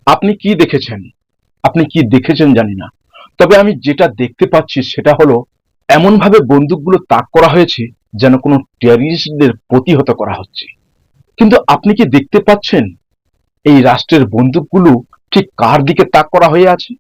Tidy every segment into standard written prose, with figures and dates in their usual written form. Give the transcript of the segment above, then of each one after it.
আপনি কি দেখেছেন? আপনি কি দেখেছেন জানি না। তবে আমি যেটা দেখতে পাচ্ছি সেটা হলো এমনভাবে বন্দুকগুলো তাক করা হয়েছে যেন কোনো টেররিস্টদের প্রতিহত করা হচ্ছে। কিন্তু আপনি কি দেখতে পাচ্ছেন এই রাষ্ট্রের বন্দুকগুলো ঠিক কার দিকে তাক করা হয়ে আছে?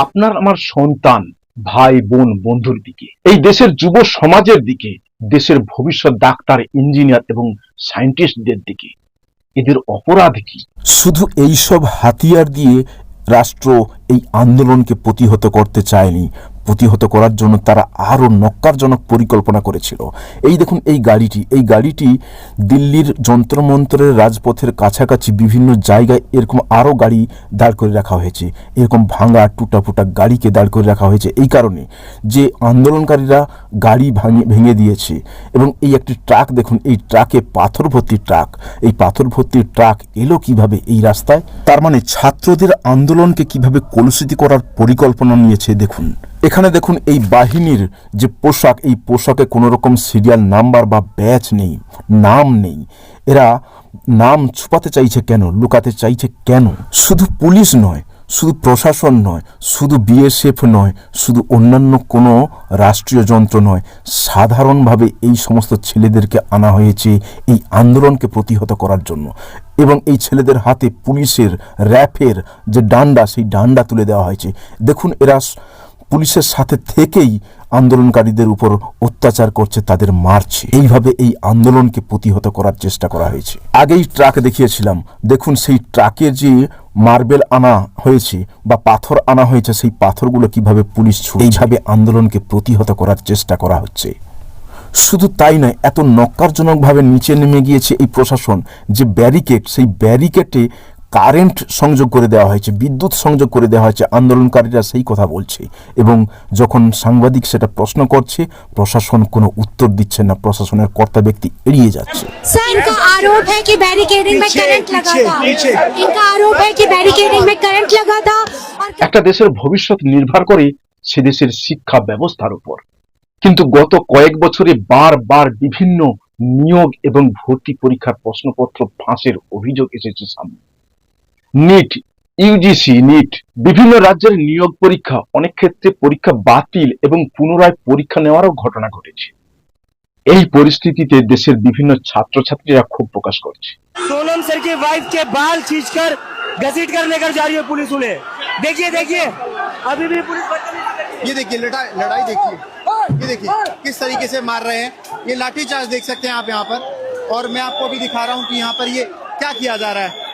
আপনার আমার সন্তান, ভাই বোন, বন্ধুর দিকে, এই দেশের যুব সমাজের দিকে, দেশের ভবিষ্যৎ ডাক্তার, ইঞ্জিনিয়ার এবং সায়েন্টিস্টদের দিকে এদের অপরাধ কি? শুধু এইসব হাতিয়ার দিয়ে রাষ্ট্র এই আন্দোলনকে প্রতিহত করতে চায়নি। প্রতিহত করার জন্য তারা আরও নক্কারজনক পরিকল্পনা করেছিল। এই দেখুন এই গাড়িটি দিল্লির যন্ত্রমন্ত্রের রাজপথের কাছাকাছি বিভিন্ন জায়গায় এরকম আরও গাড়ি দাঁড় করে রাখা হয়েছে। এরকম ভাঙা টুটাফুটা গাড়িকে দাঁড় করে রাখা হয়েছে এই কারণে যে আন্দোলনকারীরা গাড়ি ভেঙে দিয়েছে। এবং এই একটি ট্রাক দেখুন, এই ট্রাকে পাথর ভর্তি ট্রাক, এই পাথর ভর্তি ট্রাক এলো কিভাবে এই রাস্তায়? তার মানে ছাত্রদের আন্দোলনকে কিভাবে কলুষিত করার পরিকল্পনা নিয়েছে দেখুন। এখানে দেখুন এই বাহিনীর যে পোশাক, এই পোশাকে কোনো রকম সিরিয়াল নাম্বার বা ব্যাচ নেই, নাম নেই। এরা নাম ছুপাতে চাইছে কেন, লুকাতে চাইছে কেন? শুধু পুলিশ নয়, শুধু প্রশাসন নয়, শুধু বিএসএফ নয়, শুধু অন্যান্য কোনো রাষ্ট্রীয় যন্ত্র নয়, সাধারণভাবে এই সমস্ত ছেলেদেরকে আনা হয়েছে এই আন্দোলনকে প্রতিহত করার জন্য। এবং এই ছেলেদের হাতে পুলিশের র্যাফের যে ডান্ডা, সেই ডান্ডা তুলে দেওয়া হয়েছে। দেখুন এরা পুলিশের সাথে থেকেই আন্দোলনকারীদের উপর অত্যাচার করছে, তাদের মারছে। এইভাবে এই আন্দোলনকে প্রতিহত করার চেষ্টা করা হয়েছে। আগেই ট্রাক দেখিয়েছিলাম, দেখুন সেই ট্রাকে যে মার্বেল আনা হয়েছে বা পাথর আনা হয়েছে, সেই পাথরগুলো কিভাবে পুলিশ ছুঁড়ছে। এইভাবে আন্দোলনকে প্রতিহত করার চেষ্টা করা হচ্ছে। শুধু তাই নয়, এত নক্কারজনকভাবে নিচে নেমে গিয়েছে এই প্রশাসন যে ব্যারিকেড, সেই ব্যারিকেডে কারেন্ট সংযোগ করে দেওয়া হয়েছে, বিদ্যুৎ সংযোগ করে দেওয়া হয়েছে। আন্দোলনকারীরা সেই কথা বলছে এবং যখন সাংবাদিক সেটা প্রশ্ন করছে, প্রশাসন কোনো উত্তর দিচ্ছে না, প্রশাসনের কর্তা ব্যক্তি এড়িয়ে যাচ্ছে। सर इनका आरोप है कि बैरिकेडिंग में करंट लगा था। इनका आरोप है कि बैरिकेडिंग में करंट लगा था और একটা দেশের ভবিষ্যৎ নির্ভর করে সে দেশের শিক্ষা ব্যবস্থার উপর। কিন্তু গত কয়েক বছরে বারবার বিভিন্ন নিয়োগ এবং ভর্তি পরীক্ষার প্রশ্নপত্র ফাঁসের অভিযোগ এসেছে সামনে। নিট, ইউজিসি, নিট, বিভিন্ন রাজ্যের নিয়োগ পরীক্ষা, অনেক ক্ষেত্রে পরীক্ষা বাতিল এবং পুনরায় পরীক্ষা নেওয়ারও ঘটনা ঘটেছে। এই পরিস্থিতিতে দেশের বিভিন্ন ছাত্রছাত্রীরা ক্ষোভ প্রকাশ করছে। सोनम सर की वाइफ के बाल खींचकर घसीट कर लेकर जा रही है पुलिस उन्हें। देखिए देखिए अभी भी पुलिस ये देखिए लड़ाई देखिए, ये देखिए किस तरीके से मार रहे हैं। ये लाठी चार्ज देख सकते हैं आप यहाँ पर, और मैं आपको अभी दिखा रहा हूँ कि यहाँ पर ये क्या किया जा रहा है।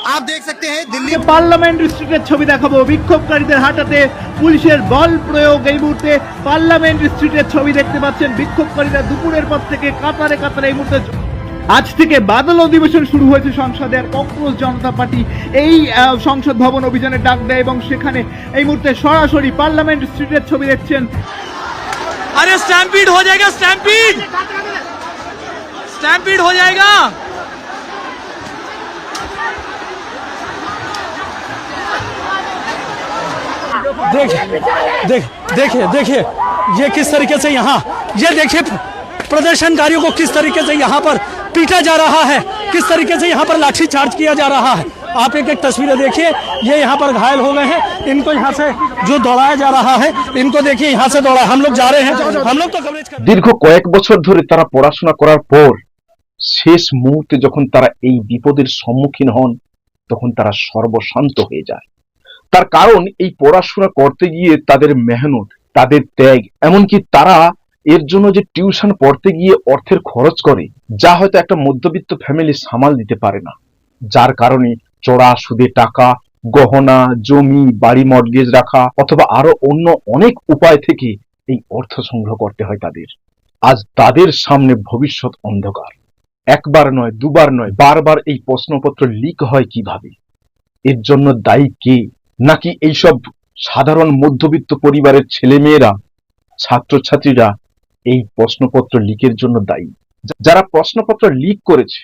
आप देख सकते हैं दिल्ली পার্লামেন্ট স্ট্রিটের ছবি দেখাবো। বিক্ষোভকারীদের হাঁটাতে পুলিশের বল প্রয়োগ। এই মুহূর্তে পার্লামেন্ট স্ট্রিটের ছবি দেখতে পাচ্ছেন। বিক্ষোভকারীরা দুপুরের পর থেকে কাতারে কাতারে এই মুহূর্তে। আজ থেকে বাদল অধিবেশন শুরু হয়েছে সংসদে, আর কংগ্রেস জনতা পার্টি এই সংসদ ভবন অভিযানে ডাক দেয় এবং সেখানে এই মুহূর্তে সরাসরি পার্লামেন্ট স্ট্রিটের ছবি দেখছেন। अरे स्टैम्पीड हो जाएगा, स्टैम्पीड स्टैम्पीड हो जाएगा। देखिए देखिए ये किस तरीके से यहाँ, ये देखिए प्रदर्शनकारियों को किस तरीके से यहाँ पर पीटा जा रहा है, किस तरीके से यहाँ पर लाठी चार्ज किया जा रहा है। आप एक एक तस्वीरें देखिए, ये यहाँ पर घायल हो गए हैं, इनको यहाँ से जो दौड़ाया जा रहा है, इनको देखिए यहाँ से दौड़ा। हम लोग जा रहे हैं, हम लोग तो कवरेज कर। দীর্ঘ কয়েক বছর ধরে তারা পড়াশোনা করার পর শেষ মুহূর্তে যখন তারা এই বিপদের সম্মুখীন হন, তখন তারা সর্বশান্ত হয়ে যায়। তার কারণ এই পড়াশোনা করতে গিয়ে তাদের মেহনত, তাদের ত্যাগ, এমনকি তারা এর জন্য যে টিউশন পড়তে গিয়ে অর্থের খরচ করে, যা হয়তো একটা মধ্যবিত্ত ফ্যামিলি সামাল দিতে পারে না, যার কারণে চড়া সুদে টাকা, গহনা, জমি, বাড়ি মর্টগেজ রাখা অথবা আরো অন্য অনেক উপায় থেকে এই অর্থ সংগ্রহ করতে হয় তাদের। আজ তাদের সামনে ভবিষ্যৎ অন্ধকার। একবার নয়, দুবার নয়, বারবার এই প্রশ্নপত্র লিক হয় কিভাবে? এর জন্য দায়ী কে? নাকি এইসব সাধারণ মধ্যবিত্ত পরিবারের ছেলেমেয়েরা, ছাত্রছাত্রীরা এই প্রশ্নপত্র লিকের জন্য দায়ী? যারা প্রশ্নপত্র লিক করেছে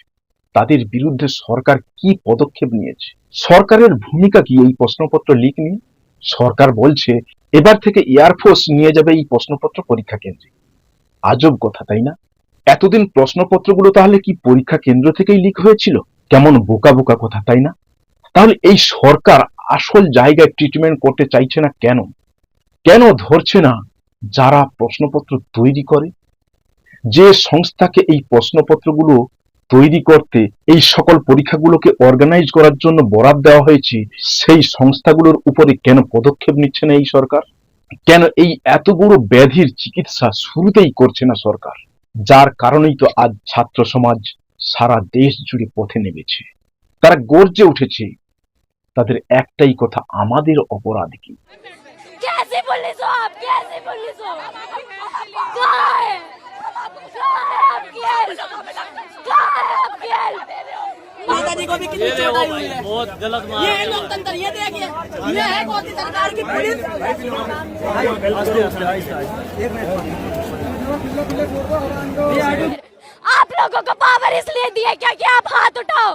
তাদের বিরুদ্ধে সরকার কি পদক্ষেপ নিয়েছে? সরকারের ভূমিকা কি এই প্রশ্নপত্র লিক নিয়ে? সরকার বলছে এবার থেকে এয়ারফোর্স নিয়ে যাবে এই প্রশ্নপত্র পরীক্ষা কেন্দ্রে। আজব কথা, তাই না? এতদিন প্রশ্নপত্রগুলো তাহলে কি পরীক্ষা কেন্দ্র থেকেই লিক হয়েছিল? কেমন বোকা বোকা কথা, তাই না? তাহলে এই সরকার আসল জায়গায় ট্রিটমেন্ট করতে চাইছে না কেন? কেন ধরছে না যারা প্রশ্নপত্র তৈরি করে? যে সংস্থাকে এই প্রশ্নপত্রগুলো তৈরি করতে, এই সকল পরীক্ষাগুলোকে অর্গানাইজ করার জন্য বরাদ দেওয়া হয়েছে, সেই সংস্থাগুলোর উপরে কেন পদক্ষেপ নিচ্ছে না এই সরকার? কেন এই এতগুলো ব্যাধির চিকিৎসা শুরুতেই করছে না সরকার? যার কারণেই তো আজ ছাত্র সমাজ সারা দেশ জুড়ে পথে নেমেছে। তারা গর্জে উঠেছে। তাদের একটাই কথা, আমাদের অপরাধ কি? कैसे पुलिस हो आप? कैसे पुलिस हो? कहाँ है? कहाँ है आपकी हेल्प? कहाँ है आपकी हेल्प? माता जी को भी कितनी चोट आई हुई है। बहुत गलत मार। ये लोकतंत्र, ये देखिए, ये है कौन सी सरकार की पुलिस? आप लोगों को पावर इसलिए दिया क्या कि आप हाथ उठाओ?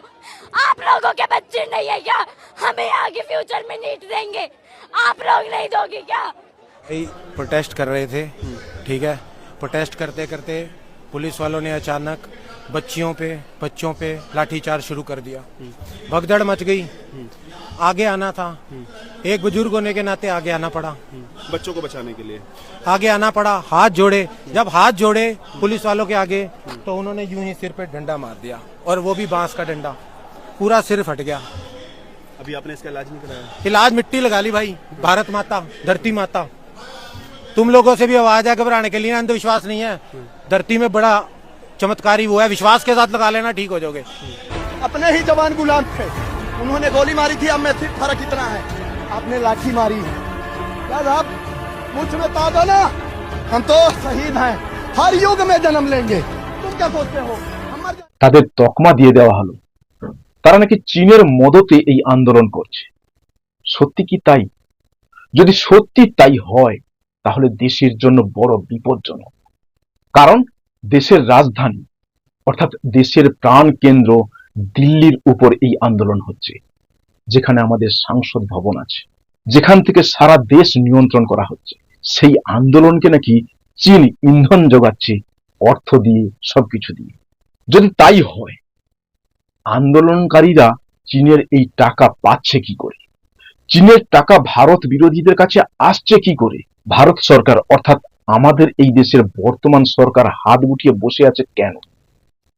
आप लोगों के बच्चे नहीं है क्या? हमें आगे फ्यूचर में नीट देंगे, आप लोग नहीं दोगे क्या? प्रोटेस्ट कर रहे थे, ठीक है। प्रोटेस्ट करते करते पुलिस वालों ने अचानक बच्चों पे लाठीचार्ज शुरू कर दिया। भगदड़ मच गई। आगे आना था, एक बुजुर्ग होने के नाते आगे आना पड़ा, बच्चों को बचाने के लिए आगे आना पड़ा। हाथ जोड़े, जब हाथ जोड़े पुलिस वालों के आगे, तो उन्होंने यूं ही सिर पे डंडा मार दिया, और वो भी बांस का डंडा, पूरा सिर फट गया। अभी आपने इसका इलाज नहीं कराया? इलाज मिट्टी लगा ली भाई। भारत माता, धरती माता, तुम लोगों से भी आवाज है घबराने के लिए, अंधविश्वास नहीं है। धरती में बड़ा चमत्कारी वो है, विश्वास के साथ लगा लेना, ठीक हो जाओगे। अपने ही जवान गुलाम थे, उन्होंने गोली मारी थी, अब में सिर्फ फर्क इतना है, आपने लाठी मारी है। क्या साहब, मुझ में ताज़ा ना, हम तो शहीद हैं, हर युग में जन्म लेंगे। तुम क्या सोचते हो? তাদের তকমা দিয়ে দেওয়া হলো। তারা নাকি চীনের মদতে এই আন্দোলন করছে। সত্যি কি তাই? যদি সত্যি তাই হয় তাহলে দেশের জন্য বড় বিপজ্জনক। কারণ দেশের রাজধানী অর্থাৎ দেশের প্রাণ কেন্দ্র দিল্লির উপর এই আন্দোলন হচ্ছে, যেখানে আমাদের সংসদ ভবন আছে, যেখান থেকে সারা দেশ নিয়ন্ত্রণ করা হচ্ছে। সেই আন্দোলনকে নাকি চীন ইন্ধন যোগাচ্ছে, অর্থ দিয়ে, সবকিছু দিয়ে। যদি তাই হয়, আন্দোলনকারীরা চীনের এই টাকা পাচ্ছে কি করে? চীনের টাকা ভারত বিরোধীদের কাছে আসছে কি করে? ভারত সরকার অর্থাৎ আমাদের এই দেশের বর্তমান সরকার হাত গুটিয়ে বসে আছে কেন?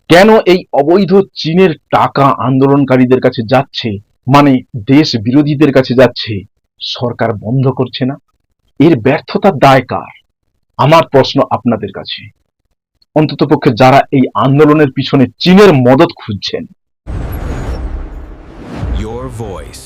কেন এই অবৈধ চীনের টাকা আন্দোলনকারীদের কাছে যাচ্ছে, মানে দেশ বিরোধীদের কাছে যাচ্ছে, সরকার বন্ধ করছে না? এর ব্যর্থতার দায় কার? আমার প্রশ্ন আপনাদের কাছে, অন্ততপক্ষে যারা এই আন্দোলনের পিছনে চীনের মদত খুঁজছেন। Your voice.